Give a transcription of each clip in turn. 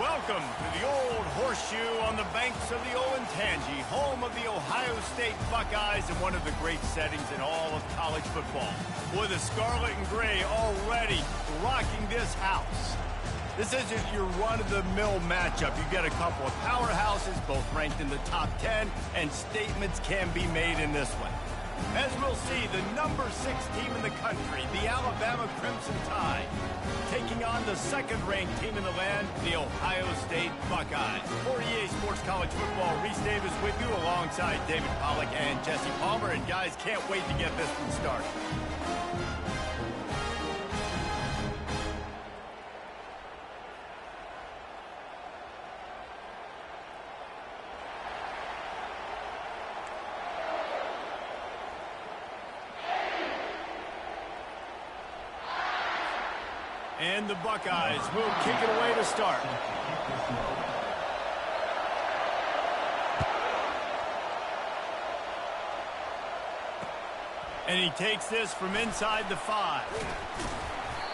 Welcome to the Old Horseshoe on the banks of the Olentangy, home of the Ohio State Buckeyes and one of the great settings in all of college football. With the scarlet and gray already rocking this house. This isn't your run-of-the-mill matchup. You get a couple of powerhouses, both ranked in the top 10, and statements can be made in this one. As we'll see, the number 6 team in the country, the Alabama Crimson Tide, taking on the second-ranked team in the land, the Ohio State Buckeyes. For EA Sports College Football, Reese Davis with you alongside David Pollack and Jesse Palmer. And guys, can't wait to get this one started. And the Buckeyes will kick it away to start. And he takes this from inside the 5.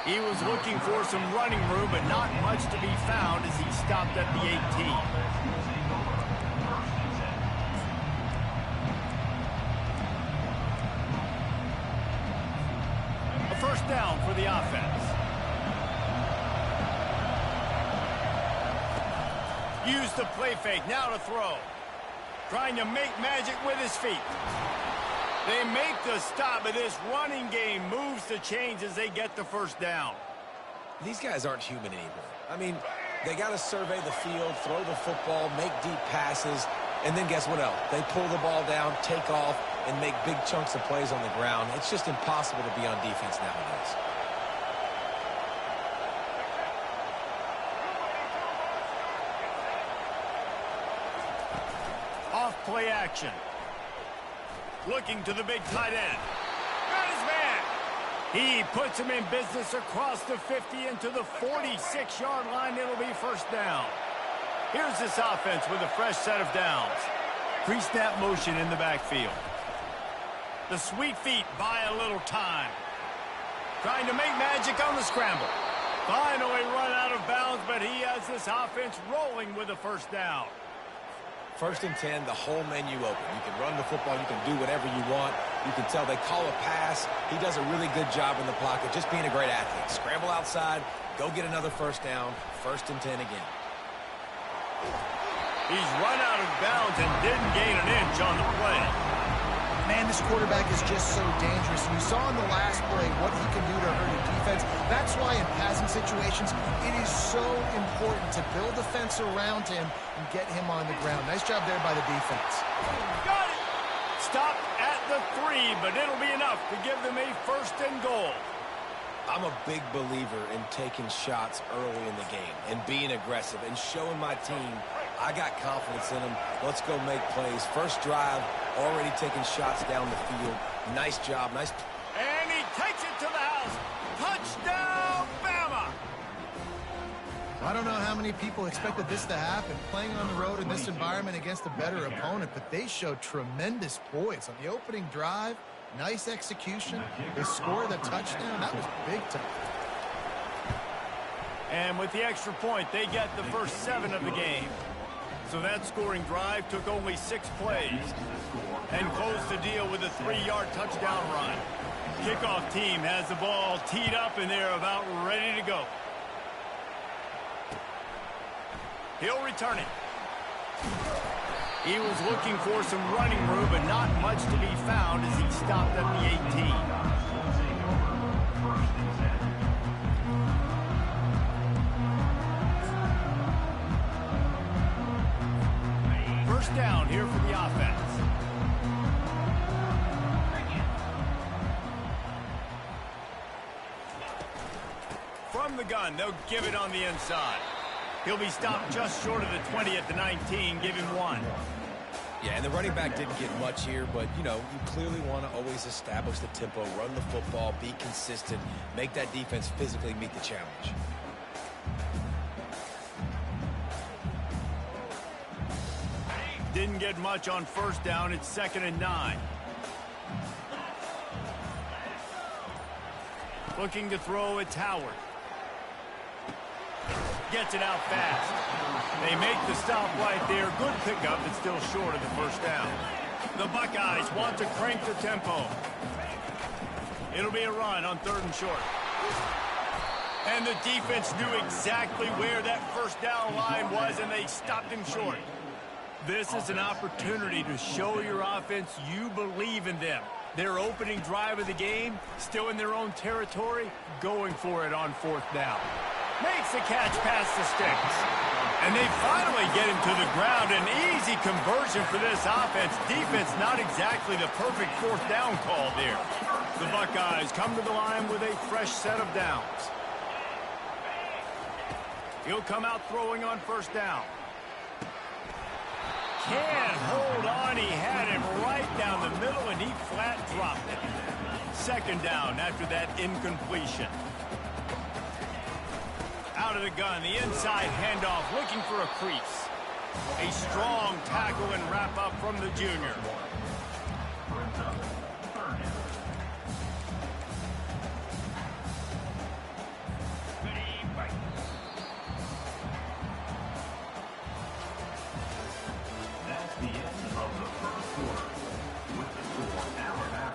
He was looking for some running room, but not much to be found as he stopped at the 18. A first down for the offense. Use the play fake, now to throw. Trying to make magic with his feet. They make the stop, but this running game moves the chains as they get the first down. These guys aren't human anymore. I mean, they got to survey the field, throw the football, make deep passes, and then guess what else? They pull the ball down, take off, and make big chunks of plays on the ground. It's just impossible to be on defense nowadays. Play action. Looking to the big tight end. Got his man. He puts him in business across the 50 into the 46-yard line. It'll be first down. Here's this offense with a fresh set of downs. Pre-snap motion in the backfield. The sweet feet buy a little time. Trying to make magic on the scramble. Finally run out of bounds, but he has this offense rolling with a first down. First and 10, the whole menu open. You can run the football. You can do whatever you want. You can tell they call a pass. He does a really good job in the pocket, just being a great athlete. Scramble outside, go get another first down. First and 10 again. He's run out of bounds and didn't gain an inch on the play. Man, this quarterback is just so dangerous. And you saw in the last play what he can do to hurt a defense. That's why in passing situations, it is so important to build a fence around him and get him on the ground. Nice job there by the defense. Got it! Stopped at the 3, but it'll be enough to give them a first and goal. I'm a big believer in taking shots early in the game and being aggressive and showing my team I got confidence in them. Let's go make plays. First drive, already taking shots down the field. Nice job. Nice. And he takes it to the house. Touchdown, Bama! I don't know how many people expected this to happen, playing on the road in this environment against a better opponent, but they showed tremendous poise on the opening drive. Nice execution. They scored a touchdown. That was big time. And with the extra point, they get the first 7 of the game. So that scoring drive took only 6 plays and closed the deal with a 3-yard touchdown run. Kickoff team has the ball teed up, and they're about ready to go. He'll return it. He was looking for some running room, but not much to be found as he stopped at the 18. First down here for the offense. From the gun, they'll give it on the inside. He'll be stopped just short of the 20 at the 19. Give him 1. Yeah, and the running back didn't get much here, but, you know, you clearly want to always establish the tempo, run the football, be consistent, make that defense physically meet the challenge. Didn't get much on first down. It's 2nd and 9. Looking to throw, it's Howard. Gets it out fast. They make the stop right there. Good pickup, but still short of the first down. The Buckeyes want to crank the tempo. It'll be a run on 3rd and short. And the defense knew exactly where that first down line was, and they stopped him short. This is an opportunity to show your offense you believe in them. Their opening drive of the game, still in their own territory, going for it on 4th down. Makes the catch past the sticks. And they finally get him to the ground. An easy conversion for this offense. Defense not exactly the perfect 4th down call there. The Buckeyes come to the line with a fresh set of downs. He'll come out throwing on 1st down. Can't hold on. He had him right down the middle, and he flat dropped it. 2nd down after that incompletion. Out of the gun, the inside handoff, looking for a crease. A strong tackle and wrap up from the junior. That's the end of the first quarter with the score Alabama.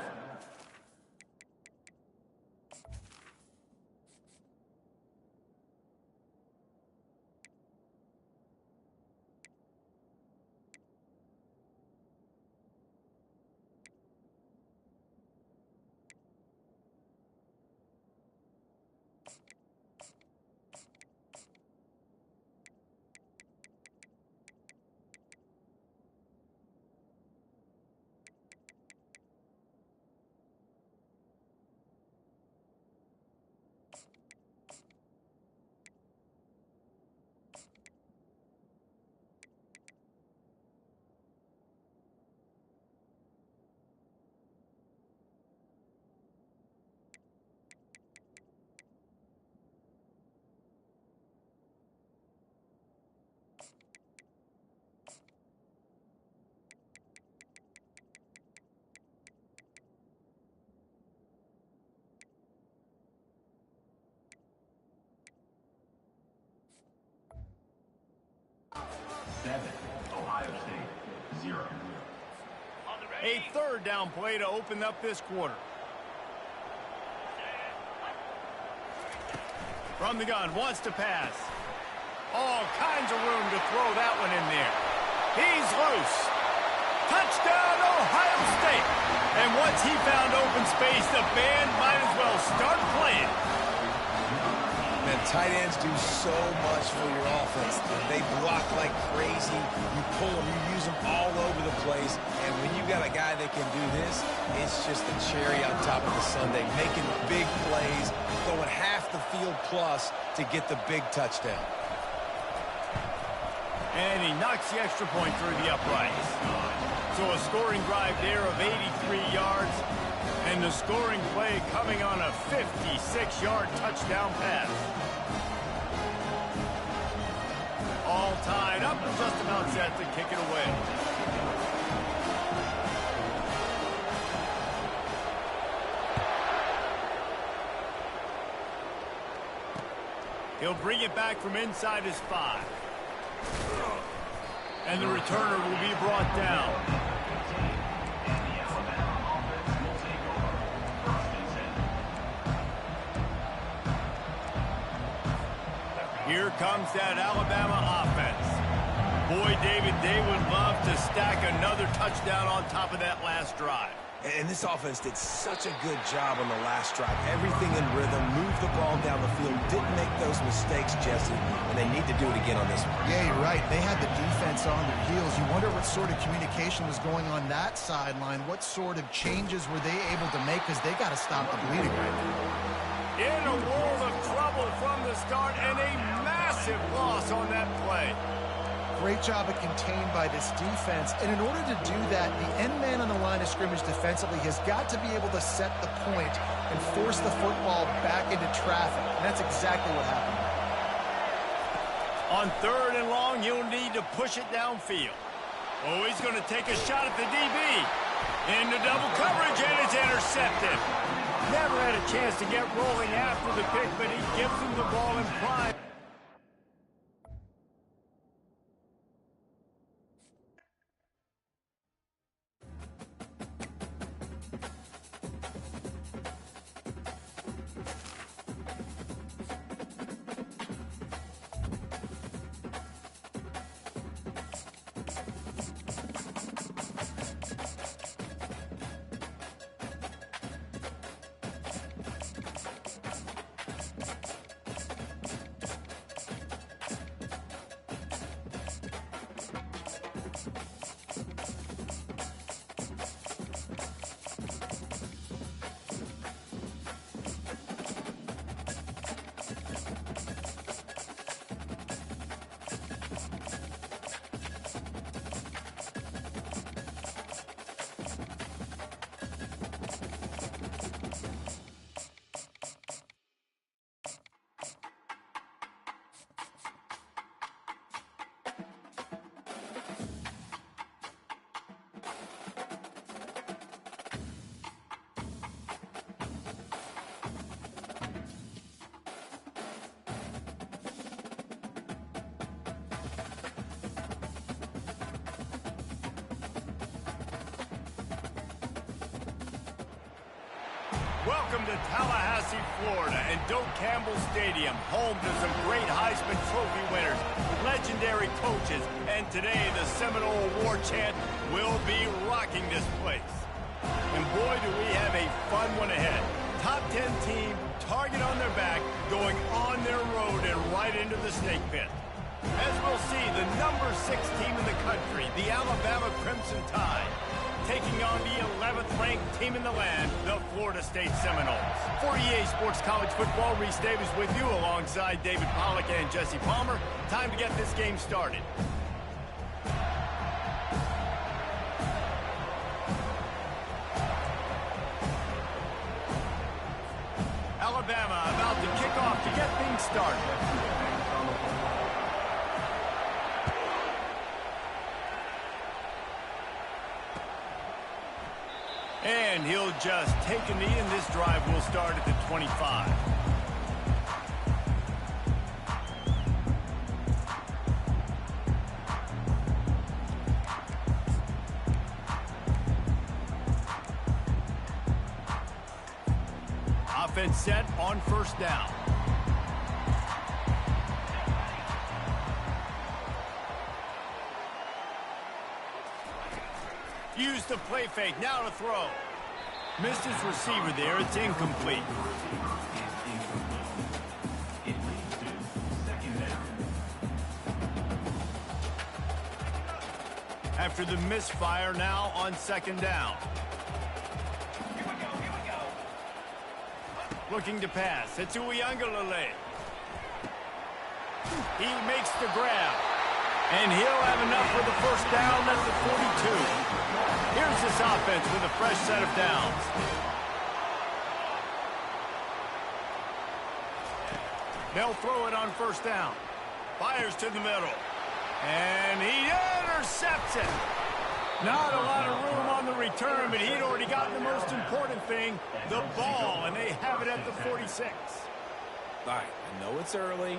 Ohio State, 0. A 3rd down play to open up this quarter. From the gun, wants to pass. All kinds of room to throw that one in there. He's loose. Touchdown, Ohio State. And once he found open space, the band might as well start playing. Man, tight ends do so much for your offense. They block like crazy. You pull them, you use them all over the place. And when you got a guy that can do this, it's just the cherry on top of the sundae. Making big plays, going half the field plus to get the big touchdown. And he knocks the extra point through the uprights. So a scoring drive there of 83 yards. And the scoring play coming on a 56-yard touchdown pass. All tied up and just about set to kick it away. He'll bring it back from inside his 5. And the returner will be brought down. Here comes that Alabama offense. Boy, David, they would love to stack another touchdown on top of that last drive. And this offense did such a good job on the last drive. Everything in rhythm, moved the ball down the field, didn't make those mistakes, Jesse, and they need to do it again on this one. Yeah, you're right. They had the defense on their heels. You wonder what sort of communication was going on that sideline. What sort of changes were they able to make, because they got to stop the bleeding right now. In a world of trouble from the start, and a massive loss on that play. Great job of contained by this defense. And in order to do that, the end man on the line of scrimmage defensively has got to be able to set the point and force the football back into traffic. And that's exactly what happened. On 3rd and long, you'll need to push it downfield. Oh, he's going to take a shot at the DB. Into double coverage, and it's intercepted. Never had a chance to get rolling after the pick, but he gives him the ball in prime. Welcome to Tallahassee, Florida, and Doak Campbell Stadium, home to some great Heisman Trophy winners, legendary coaches, and today the Seminole War Chant will be rocking this place. And boy, do we have a fun one ahead. Top 10 team, target on their back, going on their road and right into the snake pit. As we'll see, the number 6 team in the country, the Alabama Crimson Tide, taking on the 11th ranked team in the land, the Florida State Seminoles. For EA Sports College Football, Reese Davis with you alongside David Pollack and Jesse Palmer. Time to get this game started. Alabama about to kick off to get things started. And he'll just take a knee, and this drive will start at the 25. Offense set on first down. Use the play fake, now to throw. Missed his receiver there, it's incomplete. It leads to second down. After the misfire, now on second down. Here we go. Looking to pass, it's Uiagalelei. He makes the grab. And he'll have enough for the first down at the 42. Here's this offense with a fresh set of downs. They'll throw it on first down. Fires to the middle. And he intercepts it. Not a lot of room on the return, but he'd already gotten the most important thing, the ball, and they have it at the 46. All right, I know it's early.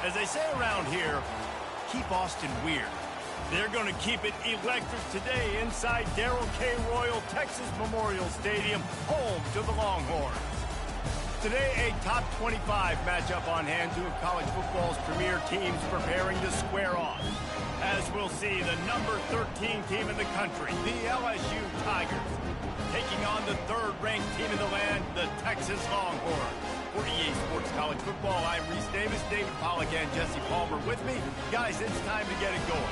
As they say around here, keep Austin weird. They're going to keep it electric today inside Darrell K. Royal Texas Memorial Stadium, home to the Longhorns. Today, a top 25 matchup on hand, two of college football's premier teams preparing to square off. As we'll see, the number 13 team in the country, the LSU Tigers, taking on the third-ranked team in the land, the Texas Longhorns. For EA Sports College Football, I'm Reese Davis, David Pollack, and Jesse Palmer with me. Guys, it's time to get it going.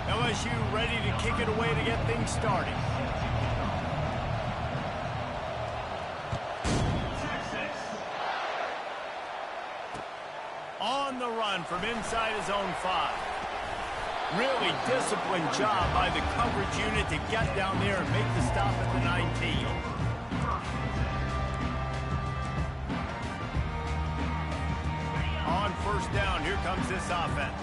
LSU ready to kick it away to get things started. On the run from inside his own 5. Really disciplined job by the coverage unit to get down there and make the stop at the 19. On first down, here comes this offense.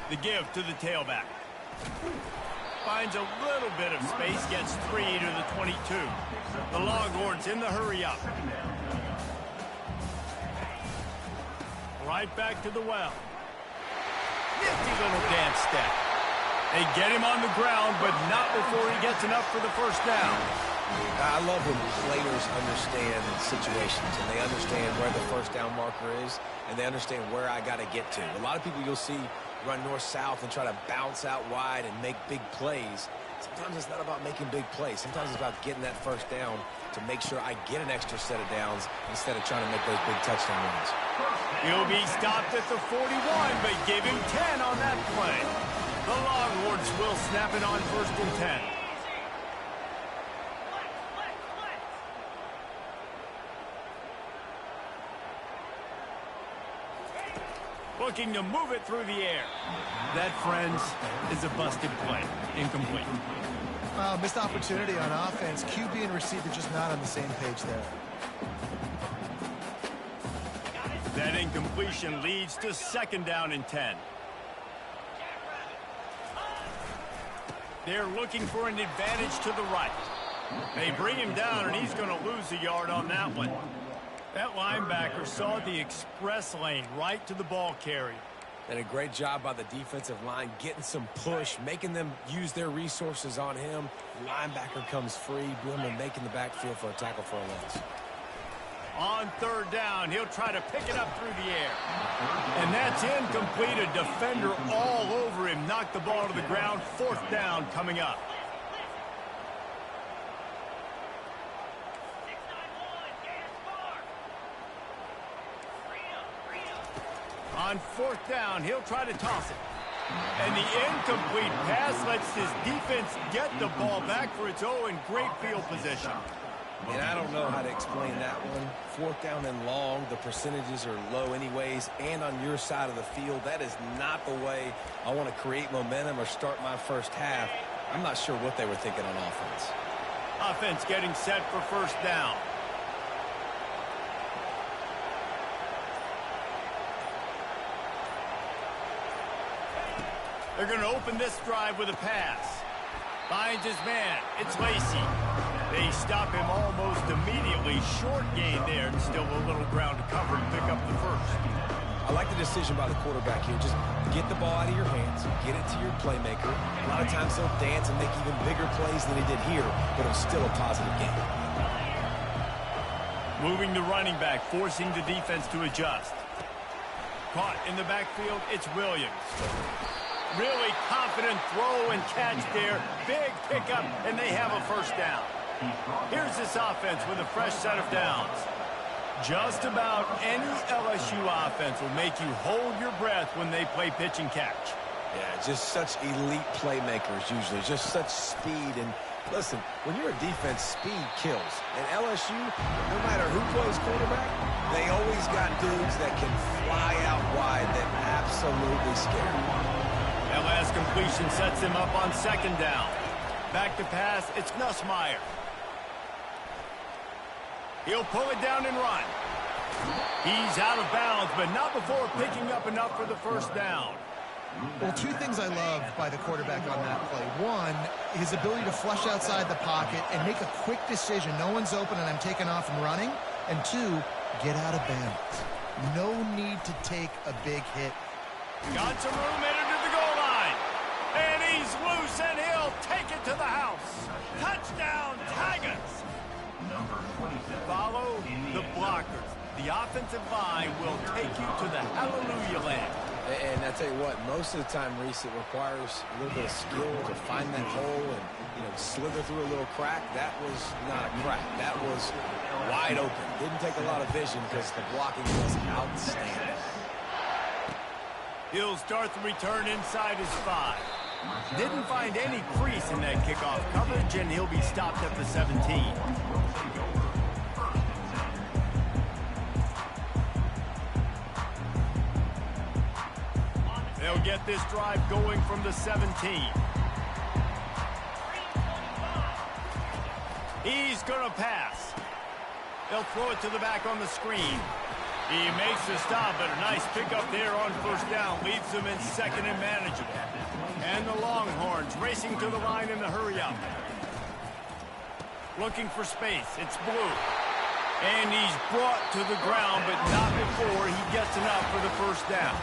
The give to the tailback. Finds a little bit of space, gets 3 to the 22. The Longhorns in the hurry up. Right back to the well. Nifty little dance step. They get him on the ground, but not before he gets enough for the first down. I love when players understand situations and they understand where the first down marker is and they understand where I got to get to. A lot of people you'll see run north-south and try to bounce out wide and make big plays. Sometimes it's not about making big plays. Sometimes it's about getting that first down to make sure I get an extra set of downs instead of trying to make those big touchdown runs. He'll be stopped at the 41, but give him 10 on that play. The Longhorns will snap it on 1st and 10. Looking to move it through the air. That, friends, is a busted play. Incomplete. Missed opportunity on offense. QB and receiver just not on the same page there. That incompletion leads to 2nd down and 10. They're looking for an advantage to the right. They bring him down, and he's going to lose a yard on that one. That linebacker saw the express lane right to the ball carrier. And a great job by the defensive line getting some push, making them use their resources on him. Linebacker comes free, boom, and making the backfield for a tackle for a loss. On 3rd down, he'll try to pick it up through the air. And that's incomplete. A defender all over him. Knocked the ball to the ground. 4th down coming up. On 4th down, he'll try to toss it. And the incomplete pass lets his defense get the ball back for its own great field position. And I don't know how to explain that one. 4th down and long, the percentages are low anyways, and on your side of the field, that is not the way I want to create momentum or start my first half. I'm not sure what they were thinking on offense. Offense getting set for 1st down. They're going to open this drive with a pass. Finds his man. It's Lacy. They stop him almost immediately. Short gain there, and still a little ground to cover and pick up the first. I like the decision by the quarterback here. Just get the ball out of your hands, get it to your playmaker. A lot of times he'll dance and make even bigger plays than he did here, but it was still a positive game. Moving the running back, forcing the defense to adjust. Caught in the backfield, it's Williams. Really confident throw and catch there. Big pickup, and they have a 1st down. Here's this offense with a fresh set of downs. Just about any LSU offense will make you hold your breath when they play pitch and catch. Yeah, just such elite playmakers usually, just such speed. And listen, when you're a defense, speed kills. And LSU, no matter who plays quarterback, they always got dudes that can fly out wide that absolutely scare them. That last completion sets him up on 2nd down. Back to pass, it's Nussmeier. He'll pull it down and run. He's out of bounds, but not before picking up enough for the 1st down. Well, 2 things I love by the quarterback on that play. 1, his ability to flush outside the pocket and make a quick decision. No one's open and I'm taking off and running. And 2, get out of bounds. No need to take a big hit. Got some room headed to the goal line. And he's loose, and he'll take it to the house. Touchdown, Tigers. Follow the blockers. The offensive line will take you to the hallelujah land. And I tell you what, most of the time, Reese, it requires a little bit of skill to find that hole and, slither through a little crack. That was not a crack. That was wide open. Didn't take a lot of vision because the blocking was outstanding. He'll start the return inside his 5. Didn't find any crease in that kickoff coverage, and he'll be stopped at the 17. They'll get this drive going from the 17. He's going to pass. They'll throw it to the back on the screen. He makes the stop, but a nice pickup there on first down. Leaves them in second and manageable. And the Longhorns racing to the line in the hurry-up. Looking for space. It's Blue. And he's brought to the ground, but not before he gets enough for the first down.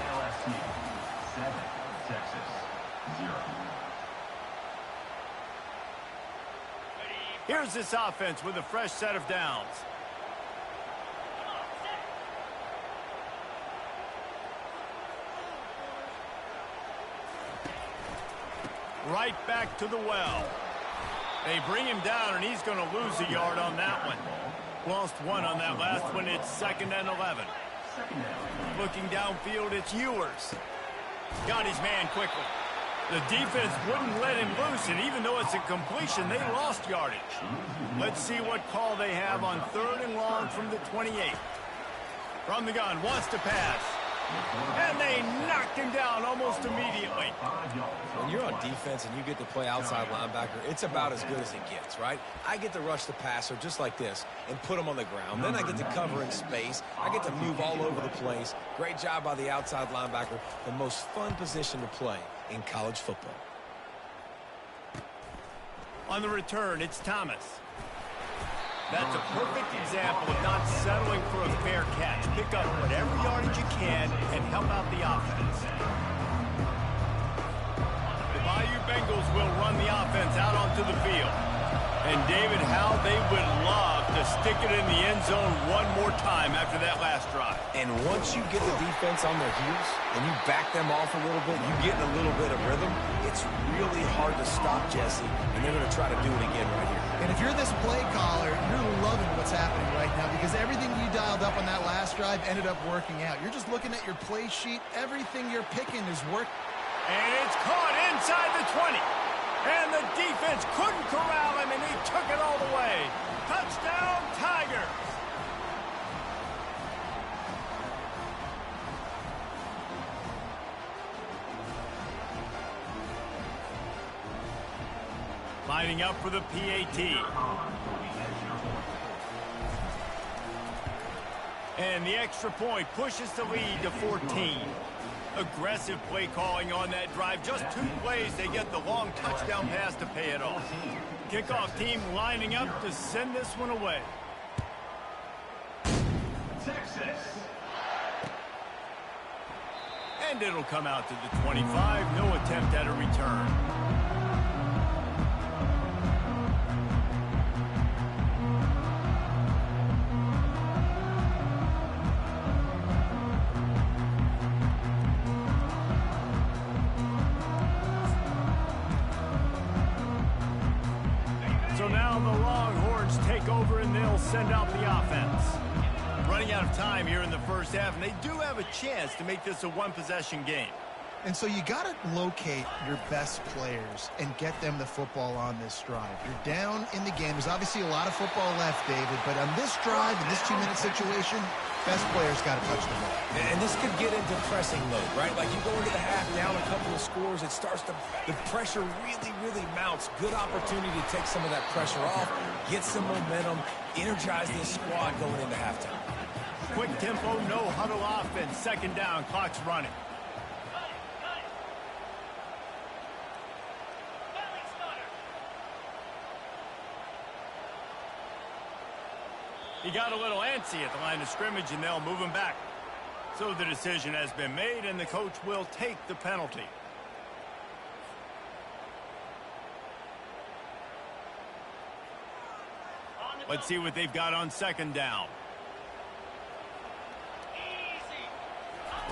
LSU 7, Texas 0. Here's this offense with a fresh set of downs. Right back to the well. They bring him down, and he's going to lose a yard on that one. Lost one on that last one. It's 2nd and 11. Looking downfield, it's Ewers. Got his man quickly. The defense wouldn't let him loose, and even though it's a completion, they lost yardage. Let's see what call they have on 3rd and long from the 28. From the gun, wants to pass. And they knocked him down almost immediately. When you're on defense and you get to play outside linebacker, it's about as good as it gets, right? I get to rush the passer just like this and put him on the ground. Then I get to cover in space. I get to move all over the place. Great job by the outside linebacker. The most fun position to play in college football. On the return, it's Thomas. That's a perfect example of not settling for a fair catch. Pick up whatever yardage you can and help out the offense. The Bayou Bengals will run the offense out onto the field. And David, how they would love to stick it in the end zone one more time after that last drive. And once you get the defense on their heels and you back them off a little bit, you get in a little bit of rhythm, it's really hard to stop Jesse, and they're going to try to do it again right here. And if you're this play caller, you're loving what's happening right now because everything you dialed up on that last drive ended up working out. You're just looking at your play sheet. Everything you're picking is working. And it's caught inside the 20. And the defense couldn't corral him, and he took it all the way. Touchdown, Tigers. Lining up for the PAT. And the extra point pushes the lead to 14. Aggressive play calling on that drive. Just 2 plays, they get the long touchdown pass to pay it off. Kickoff team lining up to send this one away. Texas. And it'll come out to the 25. No attempt at a return. So now the Longhorns take over and they'll send out the offense. Running out of time here in the first half, and they do have a chance to make this a one-possession game. And so you got to locate your best players and get them the football on this drive. You're down in the game. There's obviously a lot of football left, David, but on this drive, in this 2-minute situation, best players got to touch the ball. And this could get into pressing mode, right? Like you go into the half down a couple of scores, it starts to, the pressure really mounts. Good opportunity to take some of that pressure off, get some momentum, energize this squad going into halftime. Quick tempo, no huddle offense. 2nd down, clock's running. He got a little antsy at the line of scrimmage, and they'll move him back. So the decision has been made, and the coach will take the penalty. Let's see what they've got on 2nd down.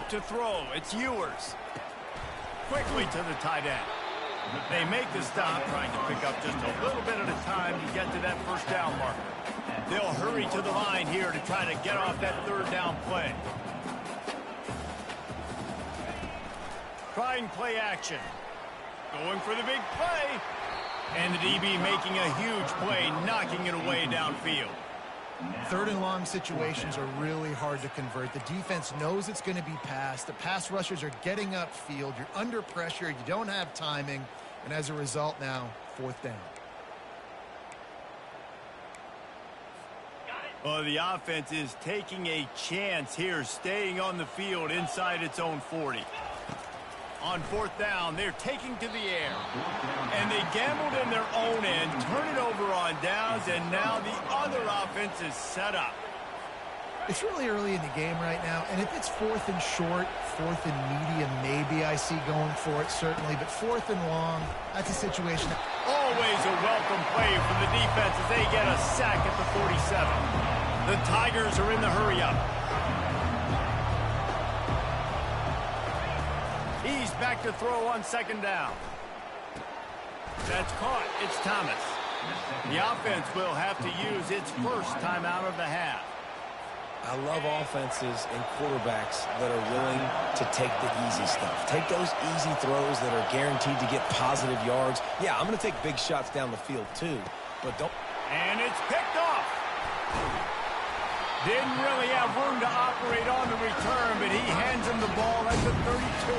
To throw, it's Ewers. Quickly to the tight end. They make the stop, trying to pick up just a little bit at a time to get to that first down marker. They'll hurry to the line here to try to get off that 3rd down play. Trying play action. Going for the big play. And the DB making a huge play, knocking it away downfield. 3rd and long situations are really hard to convert. The defense knows it's going to be passed. The pass rushers are getting upfield. You're under pressure. You don't have timing. And as a result now, 4th down. Well, the offense is taking a chance here, staying on the field inside its own 40. On fourth down, they're taking to the air. And they gambled in their own end, turn it over on downs, and now the other offense is set up. It's really early in the game right now, and if it's fourth and short, fourth and medium, maybe I see going for it, certainly. But fourth and long, that's a situation. Always a welcome play for the defense as they get a sack at the 47. The Tigers are in the hurry-up. He's back to throw on second down. That's caught. It's Thomas. The offense will have to use its first timeout of the half. I love offenses and quarterbacks that are willing to take the easy stuff. Take those easy throws that are guaranteed to get positive yards. Yeah, I'm going to take big shots down the field too, but don't. And it's picked off. Didn't really have room to operate on the return, but he hands him the ball at the 32.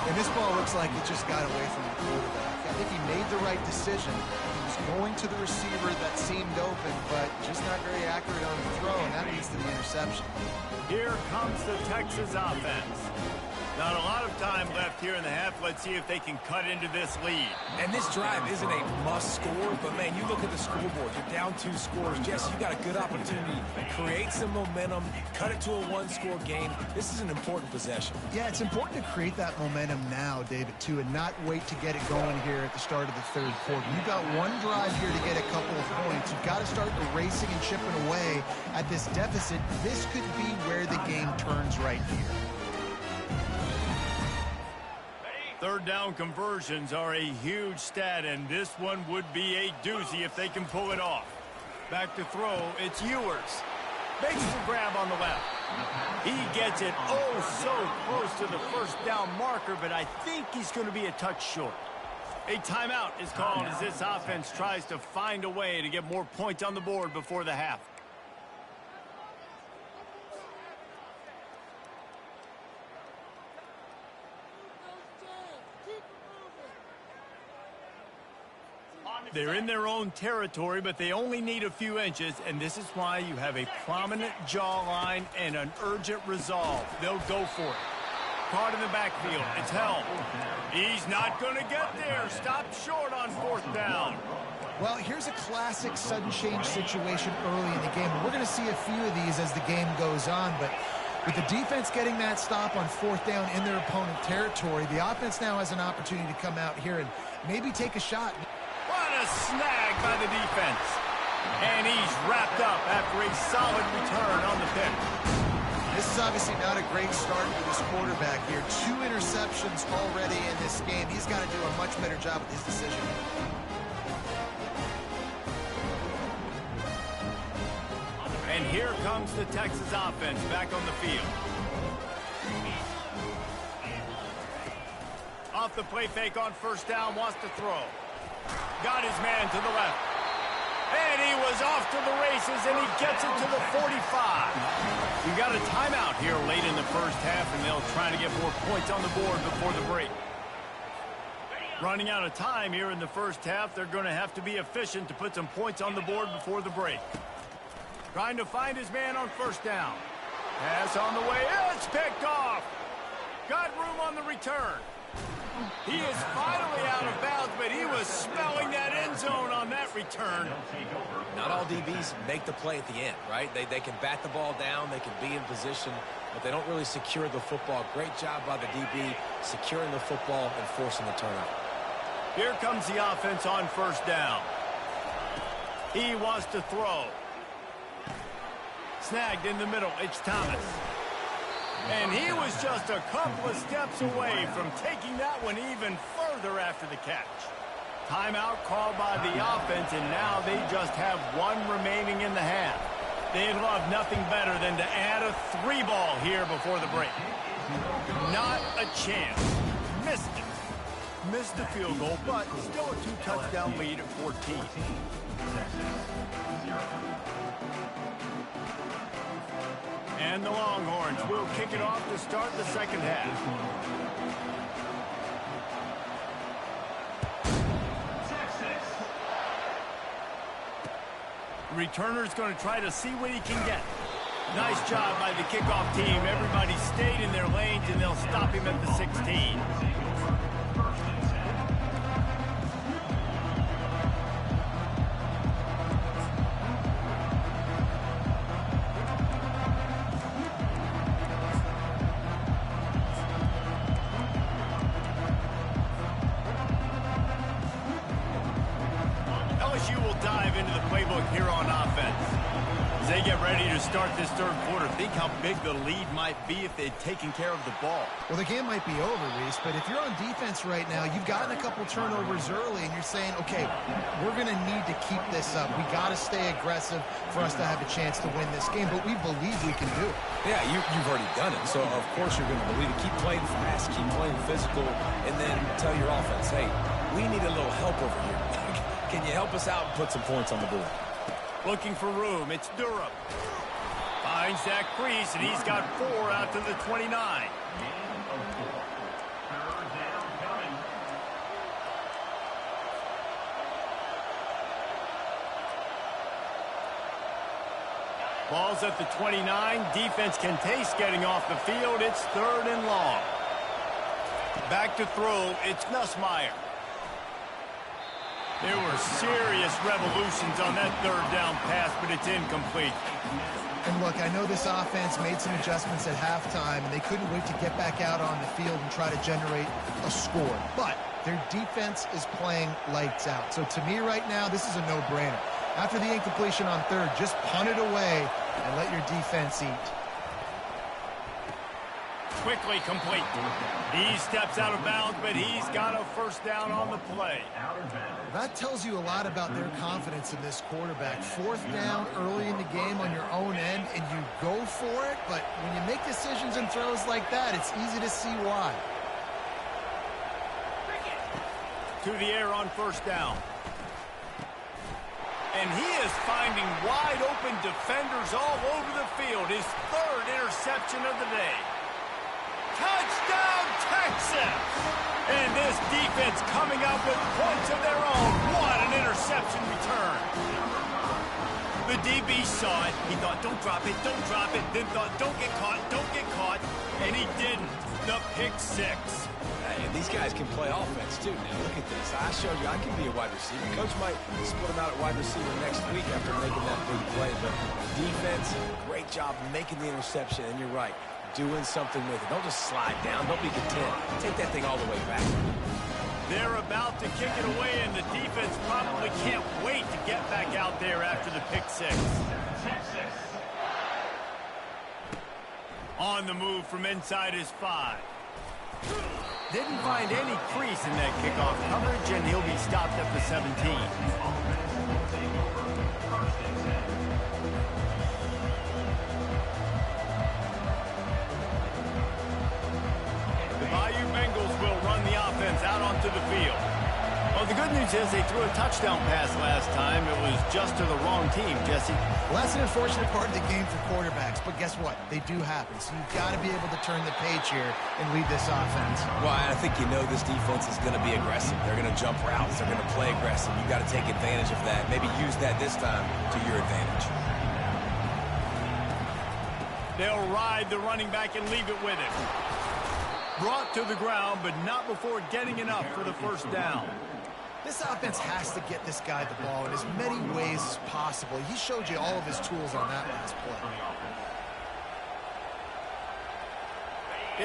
And this ball looks like it just got away from the quarterback. I think he made the right decision. He was going to the receiver that seemed open, but just not very accurate on the throw, and that leads to the interception. Here comes the Texas offense. Not a lot of time left here in the half. Let's see if they can cut into this lead. And this drive isn't a must score, but man, you look at the scoreboard. You're down 2 scores. Jess, you got a good opportunity to create some momentum, cut it to a 1-score game. This is an important possession. Yeah, it's important to create that momentum now, David, too, and not wait to get it going here at the start of the third quarter. You've got one drive here to get a couple of points. You've got to start erasing and chipping away at this deficit. This could be where the game turns right here. Third down conversions are a huge stat, and this one would be a doozy if they can pull it off. Back to throw, it's Ewers. Makes the grab on the left. He gets it so close to the first down marker, but I think he's going to be a touch short. A timeout is called as this offense tries to find a way to get more points on the board before the half. They're in their own territory, but they only need a few inches, and this is why you have a prominent jawline and an urgent resolve. They'll go for it. Caught in the backfield. It's held. He's not going to get there. Stop short on fourth down. Well, here's a classic sudden change situation early in the game. We're going to see a few of these as the game goes on, but with the defense getting that stop on fourth down in their opponent territory, the offense now has an opportunity to come out here and maybe take a shot. What a snag by the defense. And he's wrapped up after a solid return on the pick. This is obviously not a great start for this quarterback here. 2 interceptions already in this game. He's got to do a much better job with his decision. And here comes the Texas offense back on the field. Off the play fake on first down, wants to throw. Got his man to the left. And he was off to the races, and he gets it to the 45. We got a timeout here late in the first half, and they'll try to get more points on the board before the break. Running out of time here in the first half, they're going to have to be efficient to put some points on the board before the break. Trying to find his man on first down. Pass on the way. It's picked off. Got room on the return. He is finally out of bounds, but he was smelling that end zone on that return. Not all DBs make the play at the end, right? They can bat the ball down, they can be in position, but they don't really secure the football. Great job by the DB securing the football and forcing the turnover. Here comes the offense on first down. He wants to throw. Snagged in the middle. It's Thomas. And he was just a couple of steps away from taking that one even further after the catch. Timeout called by the offense, and now they just have 1 remaining in the half. They'd love nothing better than to add a 3-ball here before the break. Not a chance. Missed it. Missed the field goal, but still a 2-touchdown lead at 14. And the Longhorns will kick it off to start the second half. The returner's going to try to see what he can get. Nice job by the kickoff team. Everybody stayed in their lanes, and they'll stop him at the 16. LSU will dive into the playbook here on offense. As they get ready to start this third quarter, think how big the lead might be if they'd taken care of the ball. Well, the game might be over, Reese, but if you're on defense right now, you've gotten a couple turnovers early, and you're saying, okay, we're going to need to keep this up. We got to stay aggressive for us to have a chance to win this game, but we believe we can do it. Yeah, you've already done it, so of course you're going to believe it. Keep playing fast, keep playing physical, and then tell your offense, hey, we need a little help over here. Can you help us out and put some points on the board? Looking for room. It's Durham. Finds that crease, and he's got 4 out to the 29. Ball's at the 29. Defense can taste getting off the field. It's 3rd and long. Back to throw. It's Nussmeier. There were serious revolutions on that 3rd down pass, but it's incomplete. And look, I know this offense made some adjustments at halftime, and they couldn't wait to get back out on the field and try to generate a score. But their defense is playing lights out. So to me right now, this is a no-brainer. After the incompletion on 3rd, just punt it away and let your defense eat. Quickly complete. He steps out of bounds, but he's got a 1st down on the play. That tells you a lot about their confidence in this quarterback. 4th down early in the game on your own end, and you go for it, but when you make decisions and throws like that, it's easy to see why. To the air on 1st down. And he is finding wide open defenders all over the field. His 3rd interception of the day. Touchdown, Texas! And this defense coming up with points of their own. What an interception return. The DB saw it. He thought, don't drop it, don't drop it. Then thought, don't get caught, don't get caught. And he didn't. The pick 6. And these guys can play offense, too. Now, look at this. I showed you I can be a wide receiver. Coach might split him out at wide receiver next week after making that big play. But defense, great job making the interception. And you're right, doing something with it. Don't just slide down. Don't be content. Take that thing all the way back. They're about to kick it away, and the defense probably can't wait to get back out there after the pick 6. On the move from inside his 5. Didn't find any crease in that kickoff coverage, and he'll be stopped at the 17. The Bayou Bengals will run the offense out onto the field. Well, the good news is they threw a touchdown pass last time. It was just to the wrong team, Jesse. Well, that's an unfortunate part of the game for quarterbacks, but guess what? They do happen, so you've got to be able to turn the page here and lead this offense. Well, I think you know this defense is going to be aggressive. They're going to jump routes. They're going to play aggressive. You've got to take advantage of that. Maybe use that this time to your advantage. They'll ride the running back and leave it with him. Brought to the ground, but not before getting enough for the 1st down. This offense has to get this guy the ball in as many ways as possible. He showed you all of his tools on that last play.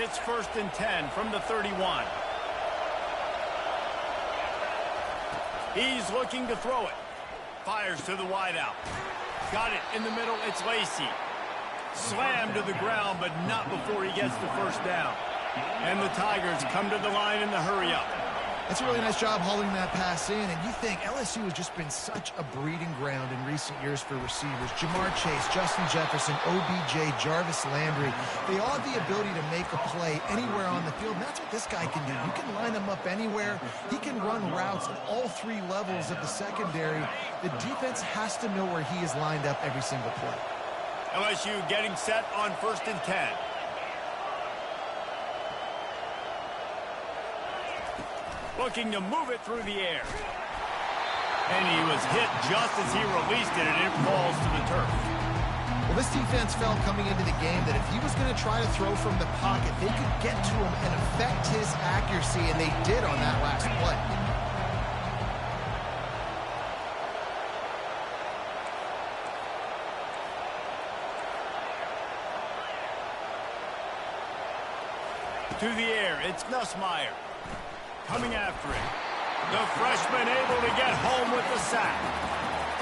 It's 1st and 10 from the 31. He's looking to throw it. Fires to the wideout. Got it in the middle. It's Lacy. Slammed to the ground, but not before he gets the 1st down. And the Tigers come to the line in the hurry-up. That's a really nice job hauling that pass in, and you think LSU has just been such a breeding ground in recent years for receivers. Jamar Chase, Justin Jefferson, OBJ, Jarvis Landry, they all have the ability to make a play anywhere on the field, and that's what this guy can do. You can line him up anywhere. He can run routes at all 3 levels of the secondary. The defense has to know where he is lined up every single play. LSU getting set on 1st and 10. Looking to move it through the air. And he was hit just as he released it, and it falls to the turf. Well, this defense felt coming into the game that if he was going to try to throw from the pocket, they could get to him and affect his accuracy, and they did on that last play. To the air, it's Nussmeier. Coming after him. The freshman able to get home with the sack.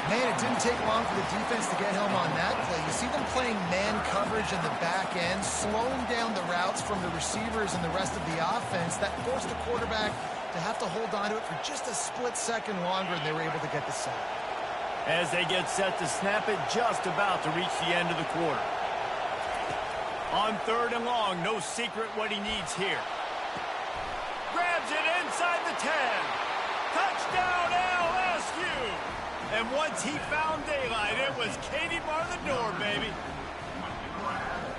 Man, it didn't take long for the defense to get home on that play. You see them playing man coverage in the back end, slowing down the routes from the receivers and the rest of the offense. That forced the quarterback to have to hold on to it for just a split second longer, and they were able to get the sack. As they get set to snap it, just about to reach the end of the quarter. On 3rd and long, no secret what he needs here. Grabs it inside the 10. Touchdown LSU! And once he found daylight, it was Katie bar the door, baby.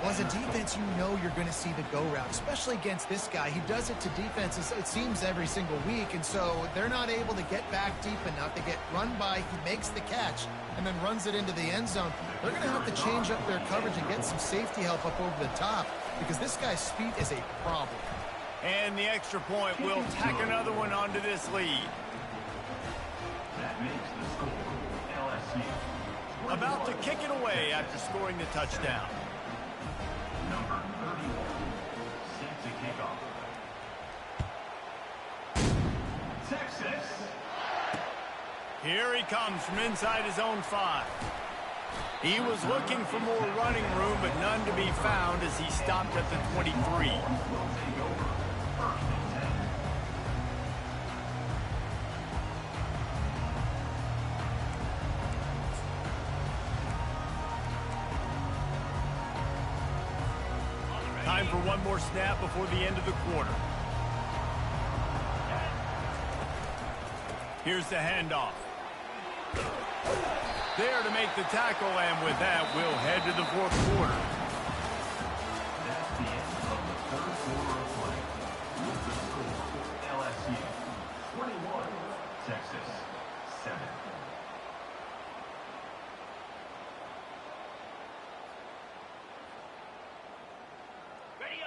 Well, as a defense, you know you're going to see the go route, especially against this guy. He does it to defenses, it seems, every single week, and so they're not able to get back deep enough. They get run by, he makes the catch, and then runs it into the end zone. They're going to have to change up their coverage and get some safety help up over the top because this guy's speed is a problem. And the extra point will tack another one onto this lead. That makes the score LSU. About to kick it away after scoring the touchdown. Number 31, set to kick off. Texas. Here he comes from inside his own 5. He was looking for more running room, but none to be found as he stopped at the 23. Time for one more snap before the end of the quarter. Here's the handoff. There to make the tackle, and with that, we'll head to the 4th quarter. That's the end of the 3rd quarter of play. With the score, LSU 21, Texas 7.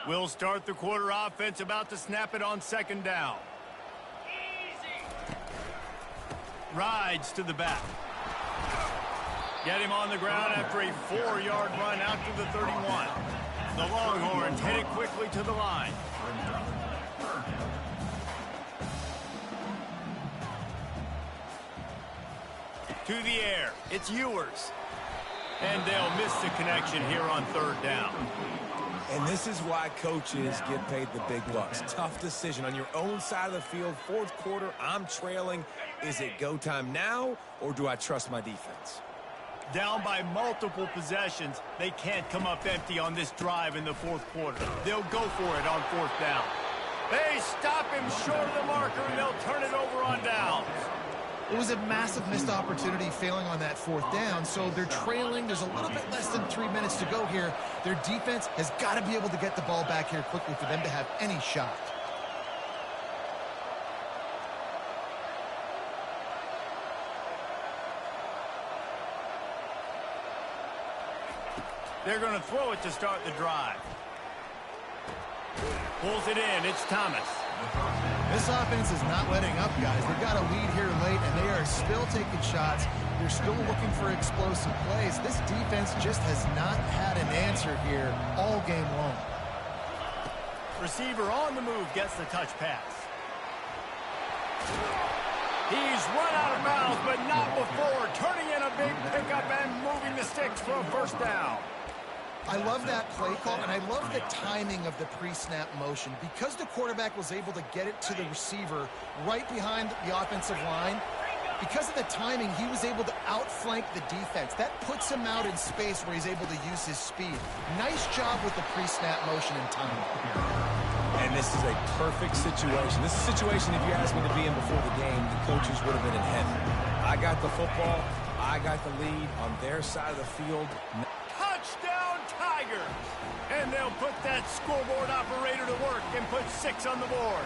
We'll start the quarter offense, about to snap it on 2nd down. Rides to the back. Get him on the ground after a 4-yard run out to the 31. The Longhorns headed quickly to the line. To the air, it's Ewers. And they'll miss the connection here on 3rd down. And this is why coaches get paid the big bucks. Tough decision on your own side of the field. 4th quarter, I'm trailing. Is it go time now, or do I trust my defense? Down by multiple possessions, they can't come up empty on this drive in the 4th quarter. They'll go for it on 4th down. They stop him short of the marker, and they'll turn it over on downs. It was a massive missed opportunity failing on that 4th down, so they're trailing. There's a little bit less than 3 minutes to go here. Their defense has got to be able to get the ball back here quickly for them to have any shot. They're going to throw it to start the drive. Pulls it in. It's Thomas. This offense is not letting up, guys. They've got a lead here late, and they are still taking shots. They're still looking for explosive plays. This defense just has not had an answer here all game long. Receiver on the move gets the touch pass. He's run out of bounds, but not before. Turning in a big pickup and moving the sticks for a 1st down. I love that play call, and I love the timing of the pre-snap motion. Because the quarterback was able to get it to the receiver right behind the offensive line, because of the timing, he was able to outflank the defense. That puts him out in space where he's able to use his speed. Nice job with the pre-snap motion and timing. And this is a perfect situation. This is a situation, if you asked me to be in before the game, the coaches would have been in heaven. I got the football. I got the lead on their side of the field. Touchdown, Tigers! And they'll put that scoreboard operator to work and put 6 on the board.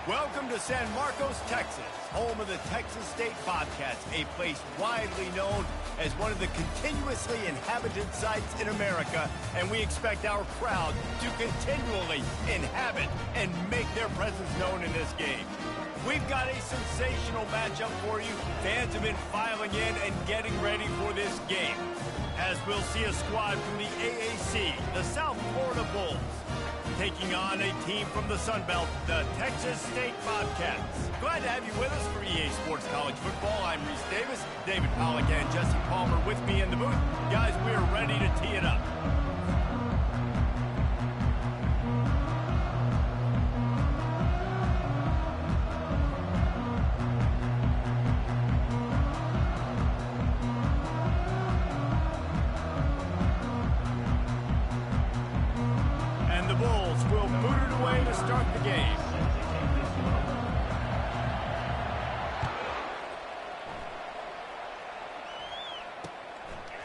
Welcome to San Marcos, Texas, home of the Texas State Bobcats, a place widely known as one of the continuously inhabited sites in America, and we expect our crowd to continually inhabit and make their presence known in this game. We've got a sensational matchup for you. Fans have been filing in and getting ready for this game, as we'll see a squad from the AAC, the South Florida Bulls, taking on a team from the Sun Belt, the Texas State Bobcats. Glad to have you with us for EA Sports College Football. I'm Reese Davis, David Pollack and Jesse Palmer with me in the booth. Guys, we are ready to tee it up. Start the game.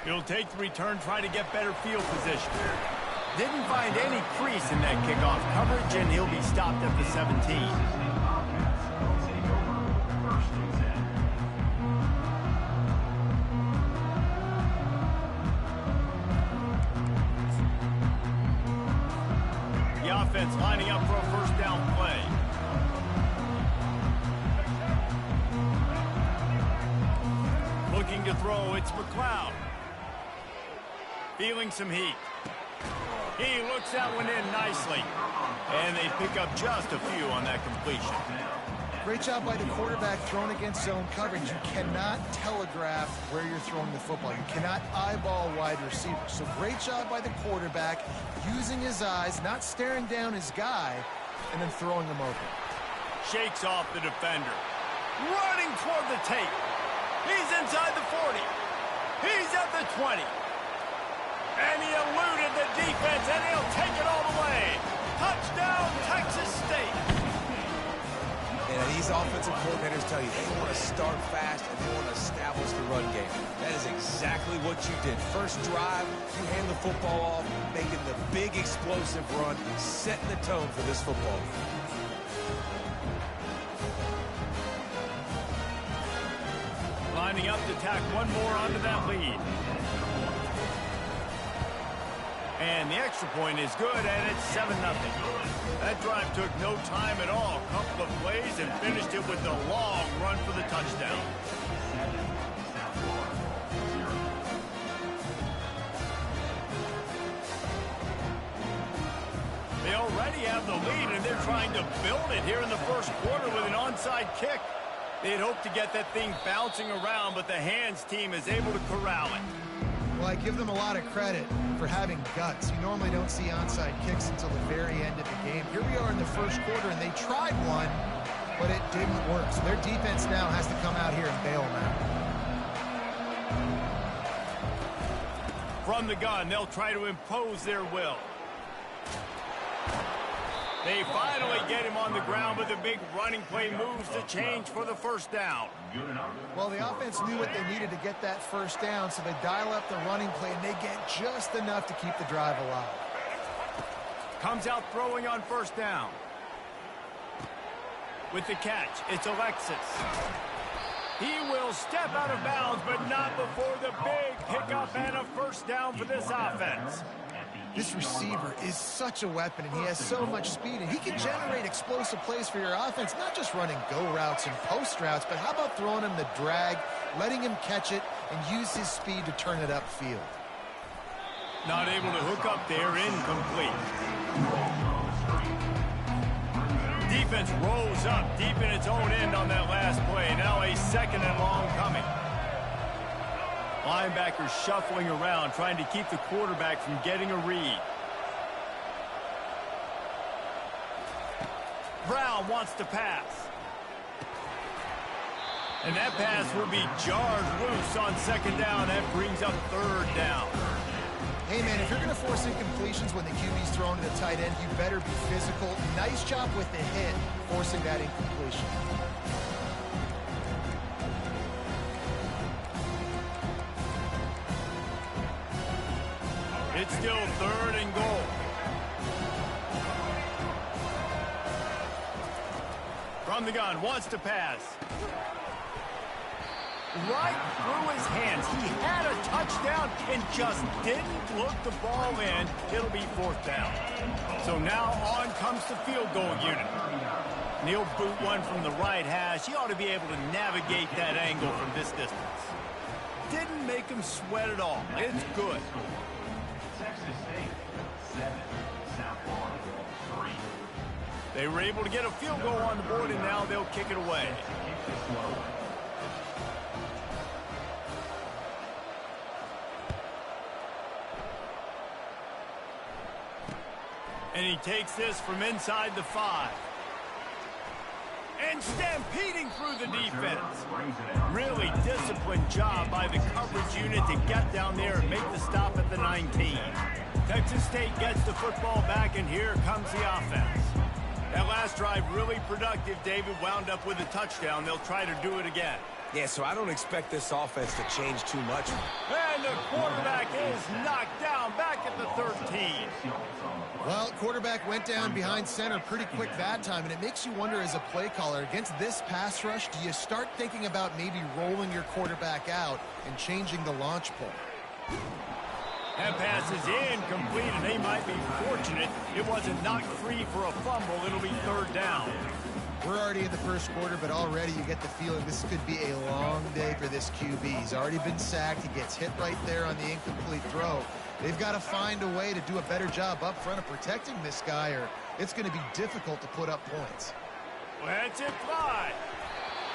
He'll take the return, try to get better field position. Didn't find any crease in that kickoff coverage, and he'll be stopped at the 17. Offense lining up for a first down play. Looking to throw, it's McLeod. Feeling some heat. He looks that one in nicely. And they pick up just a few on that completion. Great job by the quarterback throwing against zone coverage. You cannot telegraph where you're throwing the football. You cannot eyeball wide receivers. So great job by the quarterback using his eyes, not staring down his guy, and then throwing him open. Shakes off the defender. Running toward the tape. He's inside the 40. He's at the 20. And he eluded the defense, and he'll take it all the way. Touchdown, Texas State. And these offensive coordinators tell you they want to start fast and they want to establish the run game. That is exactly what you did. First drive, you hand the football off, making the big explosive run, setting the tone for this football game. Lining up to tack one more onto that lead. And the extra point is good, and it's 7-0. That drive took no time at all. A couple of plays and finished it with a long run for the touchdown. They already have the lead, and they're trying to build it here in the first quarter with an onside kick. They'd hoped to get that thing bouncing around, but the Hands team is able to corral it. Well, I give them a lot of credit for having guts. You normally don't see onside kicks until the very end of the game. Here we are in the first quarter, and they tried one, but it didn't work. So their defense now has to come out here and bail them out. From the gun, they'll try to impose their will. They finally get him on the ground, but the big running play moves to change for the first down. Well, the offense knew what they needed to get that first down, so they dial up the running play, and they get just enough to keep the drive alive. Comes out throwing on first down. With the catch, it's Alexis. He will step out of bounds, but not before the big pickup and a first down for this offense. This receiver is such a weapon, and he has so much speed, and he can generate explosive plays for your offense, not just running go routes and post routes, but how about throwing him the drag, letting him catch it, and use his speed to turn it upfield. Not able to hook up there, incomplete. Defense rolls up deep in its own end on that last play. Now a second and long coming. Linebackers shuffling around, trying to keep the quarterback from getting a read. Brown wants to pass. And that pass will be jarred loose on second down. That brings up third down. Hey, man, if you're going to force incompletions when the QB's thrown to the tight end, you better be physical. Nice job with the hit, forcing that incompletion. It's still third and goal. From the gun, wants to pass. Right through his hands. He had a touchdown and just didn't look the ball in. It'll be 4th down. So now on comes the field goal unit. He'll boot one from the right hash. He ought to be able to navigate that angle from this distance. Didn't make him sweat at all. It's good. Texas State, 7. South Florida, 3. They were able to get a field goal on the board, and now they'll kick it away. And he takes this from inside the 5. And stampeding through the defense. Really disciplined job by the coverage unit to get down there and make the stop at the 19. Texas State gets the football back, and here comes the offense. That last drive really productive. David wound up with a touchdown. They'll try to do it again. Yeah, so I don't expect this offense to change too much. And the quarterback is knocked down back at the 13. Well, quarterback went down behind center pretty quick that time, and it makes you wonder as a play caller, against this pass rush, do you start thinking about maybe rolling your quarterback out and changing the launch point? That pass is incomplete, and they might be fortunate it wasn't knocked free for a fumble. It'll be 3rd down. We're already in the first quarter, but already you get the feeling this could be a long day for this QB. He's already been sacked. He gets hit right there on the incomplete throw. They've got to find a way to do a better job up front of protecting this guy, or it's going to be difficult to put up points. Let's it fly.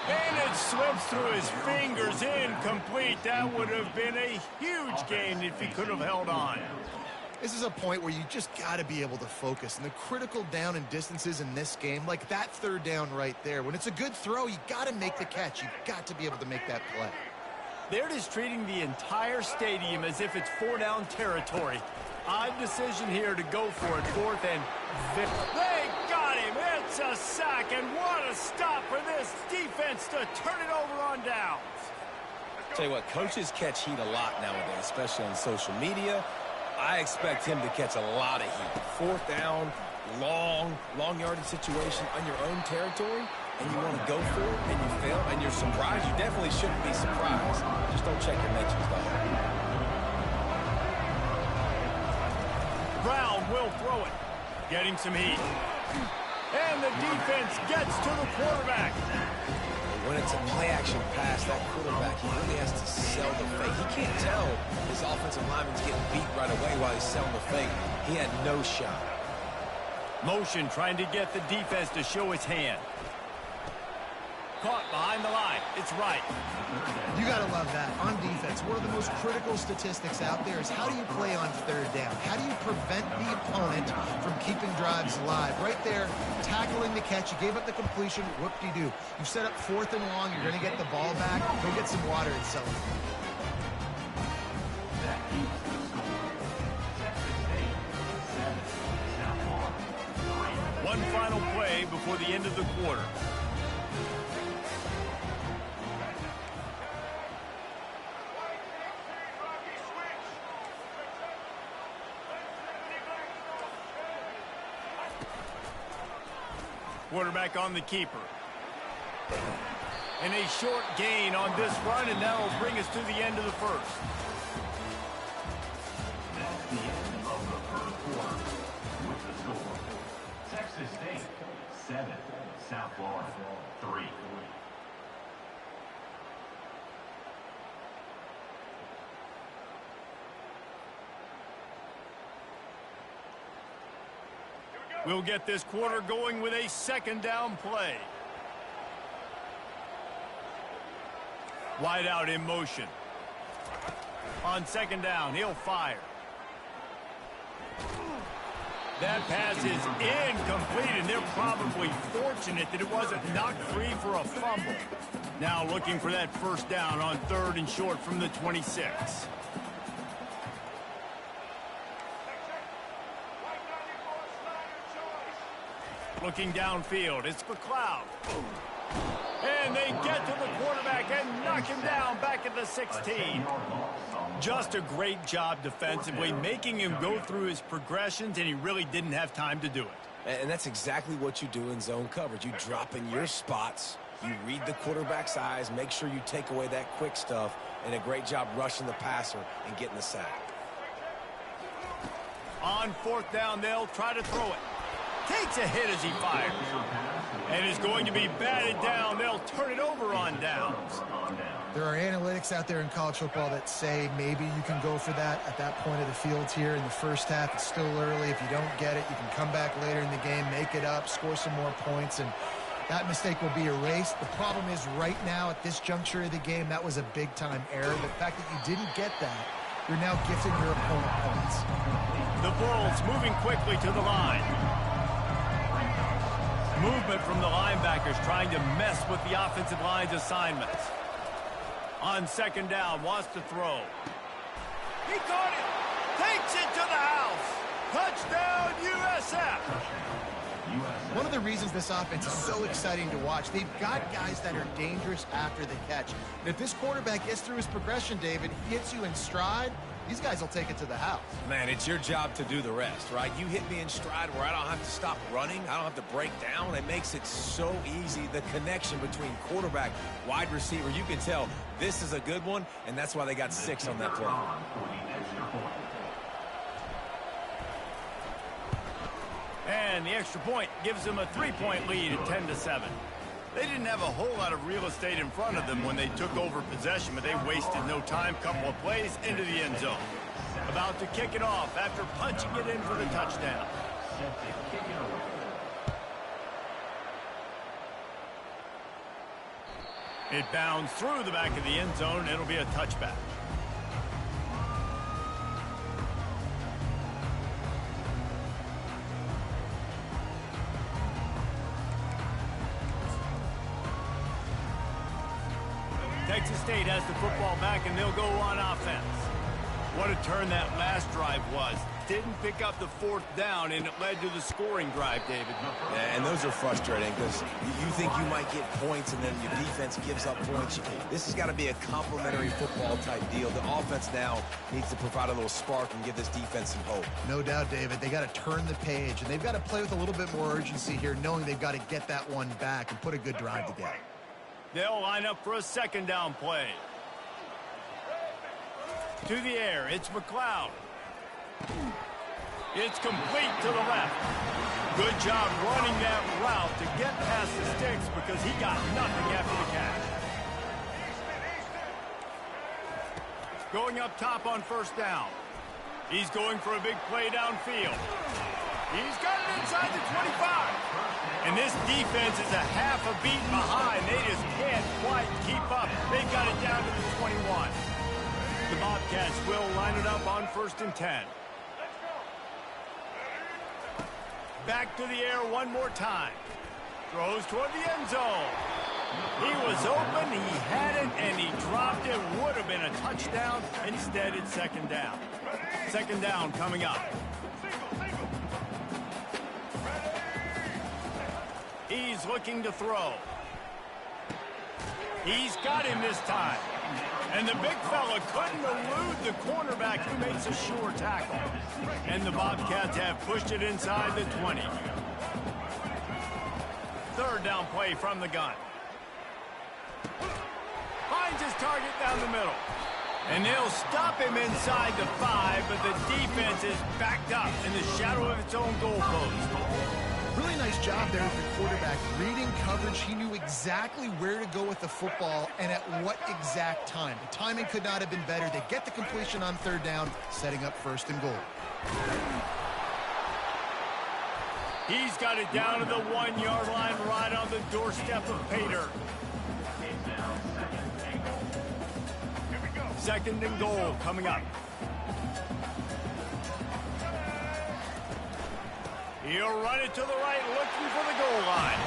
And it slips through his fingers, incomplete. That would have been a huge gain if he could have held on. This is a point where you just got to be able to focus. And the critical down and distances in this game, like that 3rd down right there, when it's a good throw, you got to make the catch. You've got to be able to make that play. They're just treating the entire stadium as if it's 4-down territory. Odd decision here to go for it. 4th and 5. They got him. It's a sack, and what a stop for this defense to turn it over on downs. Tell you what, coaches catch heat a lot nowadays, especially on social media. I expect him to catch a lot of heat. 4th down, long yardage situation on your own territory, and you want to go for it, and you fail, and you're surprised. You definitely shouldn't be surprised. Just don't check your mentions, though. Brown will throw it. Getting some heat. And the defense gets to the quarterback. When it's a play-action pass, that quarterback, he really has to sell the fake. He can't tell his offensive lineman's getting beat right away while he's selling the fake. He had no shot. Motion trying to get the defense to show his hand. Caught behind the line. It's right. You got to love that. On defense, one of the most critical statistics out there is how do you play on 3rd down? How do you prevent the opponent from keeping drives alive? Right there, tackling the catch. You gave up the completion. Whoop-de-doo. You set up 4th and long. You're going to get the ball back. Go get some water and celebrate. That keeps the score. Texas State, 7. South Florida, 3. One final play before the end of the quarter. Quarterback on the keeper. And a short gain on this run, and that will bring us to the end of the 1st. That's the end of the 1st quarter. With the score, Texas State, 7. South Florida, 3. We'll get this quarter going with a 2nd down play. Wide out in motion. On 2nd down, he'll fire. That pass is incomplete, and they're probably fortunate that it wasn't knocked free for a fumble. Now looking for that 1st down on 3rd and short from the 26. Looking downfield, it's McLeod. And they get to the quarterback and knock him down back at the 16. Just a great job defensively, making him go through his progressions, and he really didn't have time to do it. And that's exactly what you do in zone coverage. You drop in your spots, you read the quarterback's eyes, make sure you take away that quick stuff, and a great job rushing the passer and getting the sack. On fourth down, they'll try to throw it. Takes a hit as he fires. And is going to be batted down. They'll turn it over on downs. There are analytics out there in college football that say maybe you can go for that at that point of the field here in the first half. It's still early. If you don't get it, you can come back later in the game, make it up, score some more points, and that mistake will be erased. The problem is right now at this juncture of the game, that was a big-time error. The fact that you didn't get that, you're now gifting your opponent points. The Bulls moving quickly to the line. Movement from the linebackers trying to mess with the offensive line's assignments. On second down, wants to throw. He caught it. Takes it to the house. Touchdown, USF. One of the reasons this offense is so exciting to watch, they've got guys that are dangerous after the catch. And if this quarterback gets through his progression, David, hits you in stride, these guys will take it to the house. Man, it's your job to do the rest, right? You hit me in stride where I don't have to stop running. I don't have to break down. It makes it so easy. The connection between quarterback, wide receiver, you can tell this is a good one, and that's why they got 6 on that play. And the extra point gives them a 3-point lead at 10-7. They didn't have a whole lot of real estate in front of them when they took over possession, but they wasted no time. Couple of plays into the end zone. About to kick it off after punching it in for the touchdown. It bounds through the back of the end zone. It'll be a touchback. Texas State has the football back, and they'll go on offense. What a turn that last drive was. Didn't pick up the fourth down, and it led to the scoring drive, David. Yeah, and those are frustrating because you think you might get points, and then your defense gives up points. This has got to be a complementary football type deal. The offense now needs to provide a little spark and give this defense some hope. No doubt, David. They got to turn the page, and they've got to play with a little bit more urgency here, knowing they've got to get that one back and put a good drive together. They'll line up for a second down play. To the air, it's McLeod. It's complete to the left. Good job running that route to get past the sticks because he got nothing after the catch. Going up top on first down. He's going for a big play downfield. He's got it inside the 25. And this defense is a half a beat behind. They just can't quite keep up. They've got it down to the 21. The Bobcats will line it up on 1st and 10. Back to the air one more time. Throws toward the end zone. He was open, he had it, and he dropped it. Would have been a touchdown. Instead, it's second down. Second down coming up. He's looking to throw. He's got him this time. And the big fella couldn't elude the cornerback who makes a sure tackle. And the Bobcats have pushed it inside the 20. Third down play from the gun. Finds his target down the middle. And they'll stop him inside the 5, but the defense is backed up in the shadow of its own goalpost. Really nice job there with the quarterback. Reading coverage, he knew exactly where to go with the football and at what exact time. The timing could not have been better. They get the completion on third down, setting up 1st and goal. He's got it down to the 1-yard line right on the doorstep of Pater. Second and goal coming up. He'll run it to the right, looking for the goal line.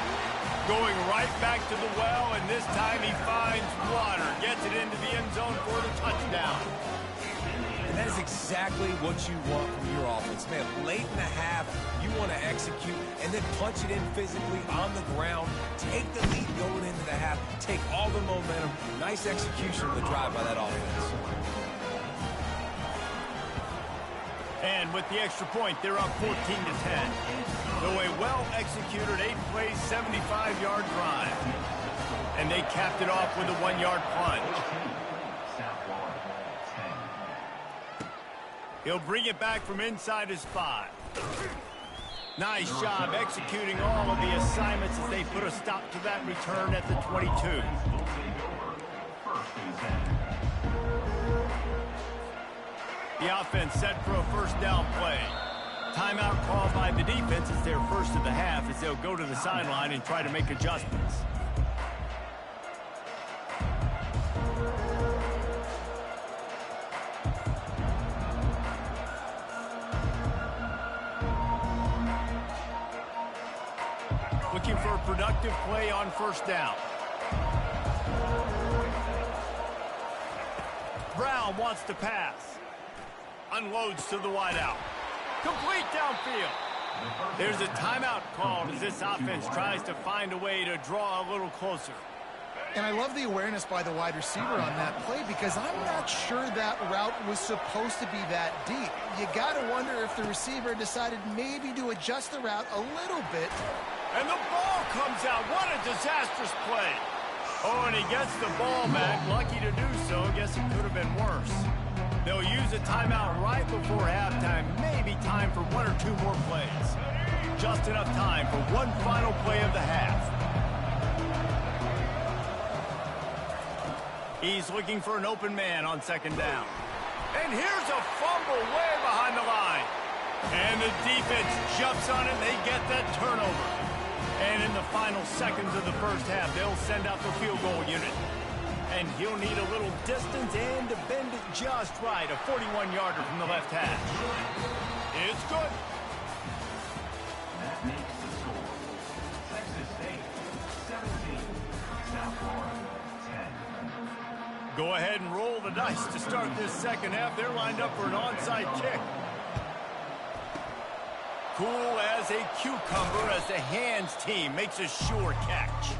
Going right back to the well, and this time he finds water. Gets it into the end zone for the touchdown. And that is exactly what you want from your offense. Man, late in the half, you want to execute and then punch it in physically on the ground. Take the lead going into the half. Take all the momentum. Nice execution of the drive by that offense. And with the extra point, they're up 14-10. So a well-executed 8-play, 75-yard drive. And they capped it off with a 1-yard plunge. He'll bring it back from inside his 5. Nice job executing all of the assignments as they put a stop to that return at the 22. The offense set for a first down play. Timeout called by the defense as their first of the half as they'll go to the sideline and try to make adjustments. Looking for a productive play on first down. Brown wants to pass. Unloads to the wideout. Complete downfield. There's a timeout called as this offense tries to find a way to draw a little closer. And I love the awareness by the wide receiver on that play because I'm not sure that route was supposed to be that deep. You got to wonder if the receiver decided maybe to adjust the route a little bit. And the ball comes out. What a disastrous play. Oh, and he gets the ball back. Lucky to do so. Guess it could have been worse. They'll use a timeout right before halftime. Maybe time for 1 or 2 more plays. Just enough time for one final play of the half. He's looking for an open man on second down. And here's a fumble way behind the line. And the defense jumps on it, and they get that turnover. And in the final seconds of the first half, they'll send out the field goal unit. And he'll need a little distance and to bend it just right. A 41-yarder from the left hash. It's good. That makes the score. Texas State 17, South Florida 10. Go ahead and roll the dice to start this second half. They're lined up for an onside kick. Cool as a cucumber as the hands team makes a sure catch.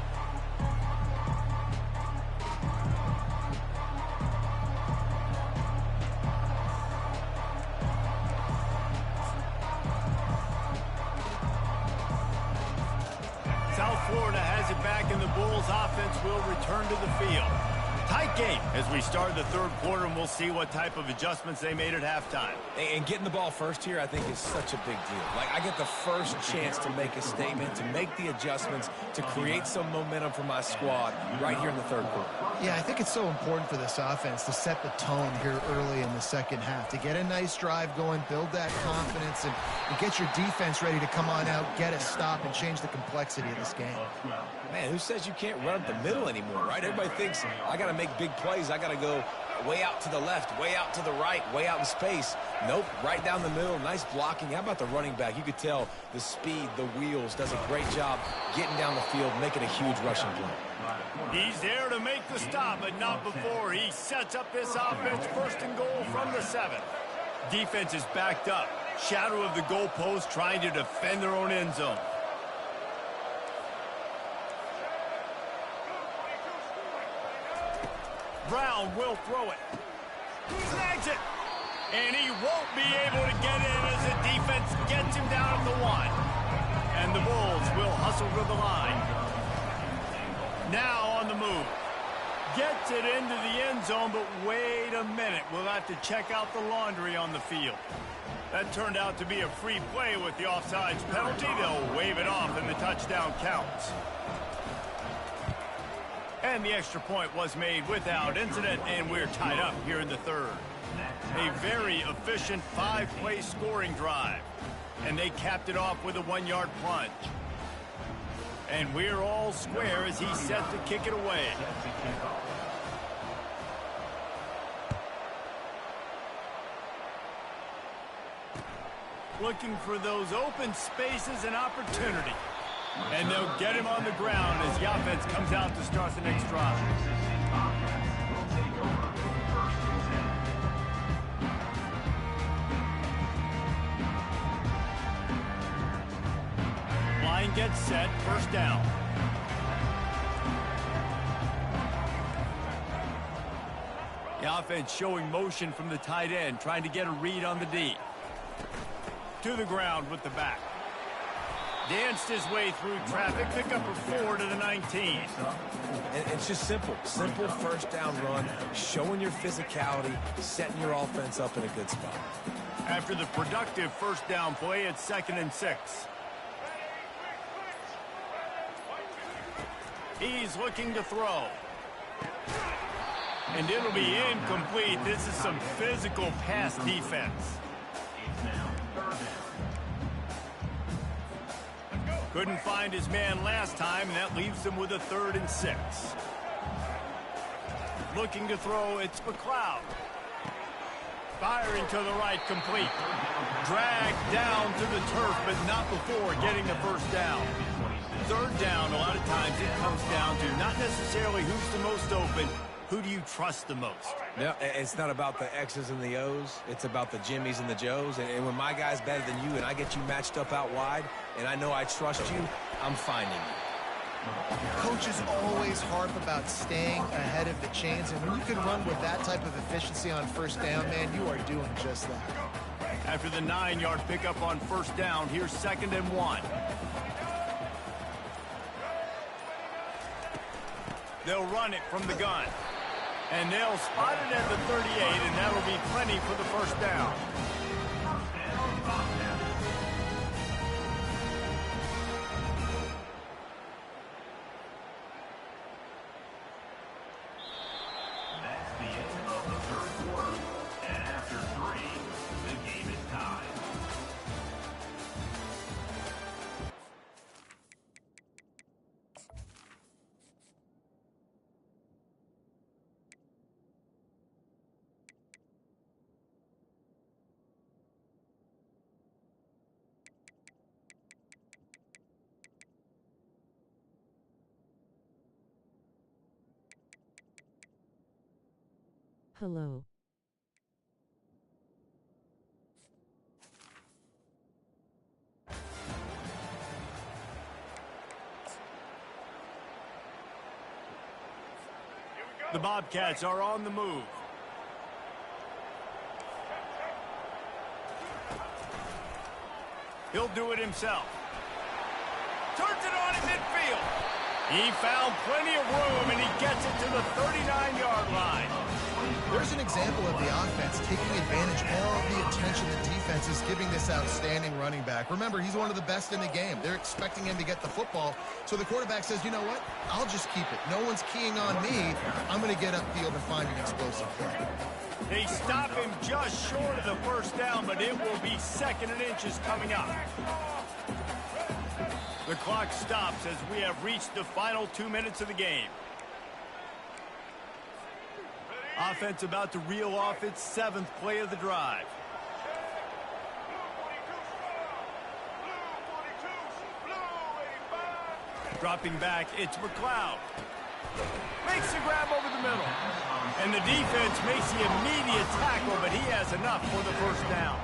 South Florida has it back, and the Bulls offense will return to the field. Tight game as we start the third quarter, and we'll see what type of adjustments they made at halftime. And getting the ball first here, I think, is such a big deal. Like, I get the first chance to make a statement, to make the adjustments, to create some momentum for my squad right here in the third quarter. Yeah, I think it's so important for this offense to set the tone here early in the second half, to get a nice drive going, build that confidence, and get your defense ready to come on out, get a stop, and change the complexity of this game. Man, who says you can't run up the middle anymore, right? Everybody thinks I got to make big plays. I got to go way out to the left, way out to the right, way out in space. Nope, right down the middle. Nice blocking. How about the running back? You could tell the speed, the wheels, does a great job getting down the field, making a huge rushing play. He's there to make the stop, but not before. He sets up this offense first and goal from the 7. Defense is backed up. Shadow of the goalpost trying to defend their own end zone. Brown will throw it. Snags it. And he won't be able to get in as the defense gets him down at the 1. And the Bulls will hustle to the line. Now on the move. Gets it into the end zone, but wait a minute. We'll have to check out the laundry on the field. That turned out to be a free play with the offsides penalty. They'll wave it off and the touchdown counts. And the extra point was made without incident, and we're tied up here in the third. A very efficient 5-play scoring drive. And they capped it off with a 1-yard plunge. And we're all square as he's set to kick it away. Looking for those open spaces and opportunity. And they'll get him on the ground as the offense comes out to start the next drive. Line gets set, first down. The offense showing motion from the tight end, trying to get a read on the D. To the ground with the back. Danced his way through traffic, pick up a 4 to the 19. And it's just simple first down run, showing your physicality, setting your offense up in a good spot. After the productive first down play, it's 2nd and 6. He's looking to throw. And it'll be incomplete. This is some physical pass defense. Couldn't find his man last time, and that leaves him with a 3rd and 6. Looking to throw, it's McLeod. Firing to the right, complete. Dragged down to the turf, but not before getting the first down. 3rd down, a lot of times it comes down to not necessarily who's the most open, who do you trust the most? Yeah, it's not about the X's and the O's. It's about the Jimmies and the Joes. And when my guy's better than you and I get you matched up out wide and I know I trust you, I'm finding you. Coaches always harp about staying ahead of the chains, and when you can run with that type of efficiency on first down, man, you are doing just that. After the 9-yard pickup on first down, here's 2nd and 1. They'll run it from the gun. And they'll spot it at the 38, and that'll be plenty for the first down. That's the end of the 3rd quarter. And after 3, the game is tied. Hello. The Bobcats are on the move. He'll do it himself. Turns it on in midfield. He found plenty of room, and he gets it to the 39-yard line. There's an example of the offense taking advantage of all the attention the defense is giving this outstanding running back. Remember, he's one of the best in the game. They're expecting him to get the football, so the quarterback says, you know what? I'll just keep it. No one's keying on me. I'm going to get upfield and find an explosive play. They stop him just short of the first down, but it will be 2nd and inches coming up. The clock stops as we have reached the final 2 minutes of the game. Offense about to reel off its 7th play of the drive. Dropping back, it's McLeod. Makes the grab over the middle. And the defense makes the immediate tackle, but he has enough for the first down.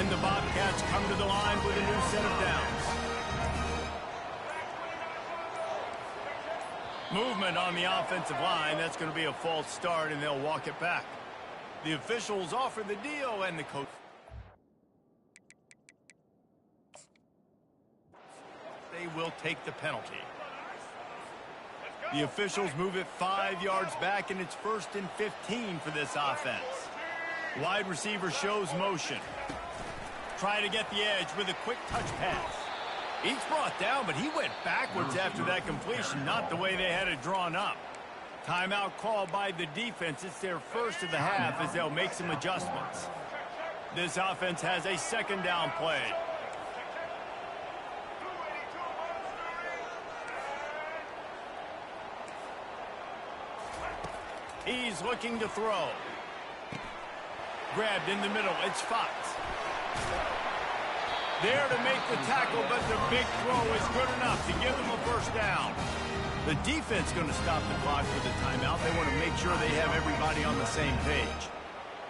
And the Bobcats come to the line with a new set of downs. Movement on the offensive line. That's going to be a false start, and they'll walk it back. The officials offer the deal, and the coach. They will take the penalty. The officials move it 5 yards back, and it's 1st and 15 for this offense. Wide receiver shows motion. Try to get the edge with a quick touch pass. He's brought down, but he went backwards after that completion, not the way they had it drawn up. Timeout called by the defense. It's their first of the half as they'll make some adjustments. This offense has a 2nd down play. He's looking to throw. Grabbed in the middle. It's Fox. There to make the tackle, but the big throw is good enough to give them a first down. The defense going to stop the clock for the timeout. They want to make sure they have everybody on the same page.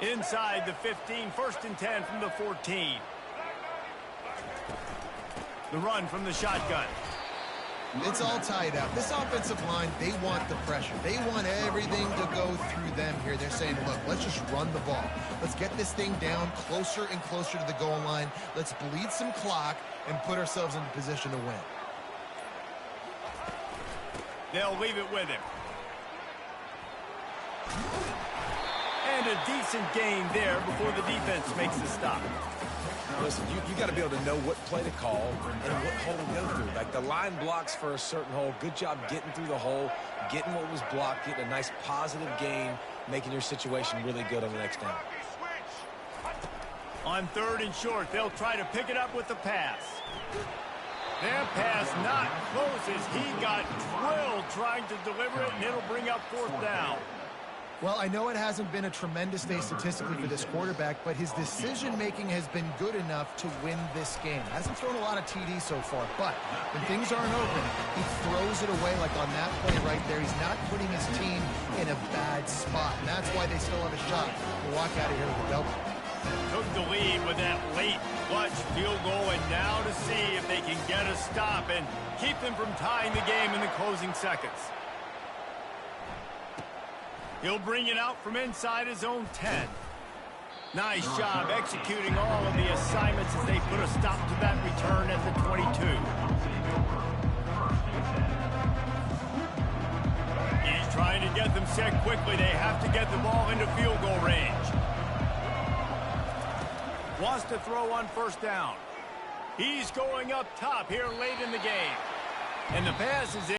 Inside the 15, 1st and 10 from the 14. The run from the shotgun. It's all tied up. This offensive line, they want the pressure. They want everything to go through them here. They're saying, look, let's just run the ball. Let's get this thing down closer and closer to the goal line. Let's bleed some clock and put ourselves in position to win. They'll leave it with him. And a decent gain there before the defense makes the stop. Listen, you got to be able to know what play to call and what hole to go through. Like the line blocks for a certain hole. Good job getting through the hole, getting what was blocked, getting a nice positive gain, making your situation really good on the next down. On 3rd and short, they'll try to pick it up with the pass. Their pass not close as he got drilled trying to deliver it, and it'll bring up 4th down. Well, I know it hasn't been a tremendous day statistically for this quarterback, but his decision-making has been good enough to win this game. Hasn't thrown a lot of TDs so far, but when things aren't open, he throws it away like on that play right there. He's not putting his team in a bad spot, and that's why they still have a shot to walk out of here with a double. Took the lead with that late clutch field goal, and now to see if they can get a stop and keep them from tying the game in the closing seconds. He'll bring it out from inside his own 10. Nice job executing all of the assignments as they put a stop to that return at the 22. He's trying to get them set quickly. They have to get the ball into field goal range. Wants to throw on 1st down. He's going up top here late in the game. And the pass is in.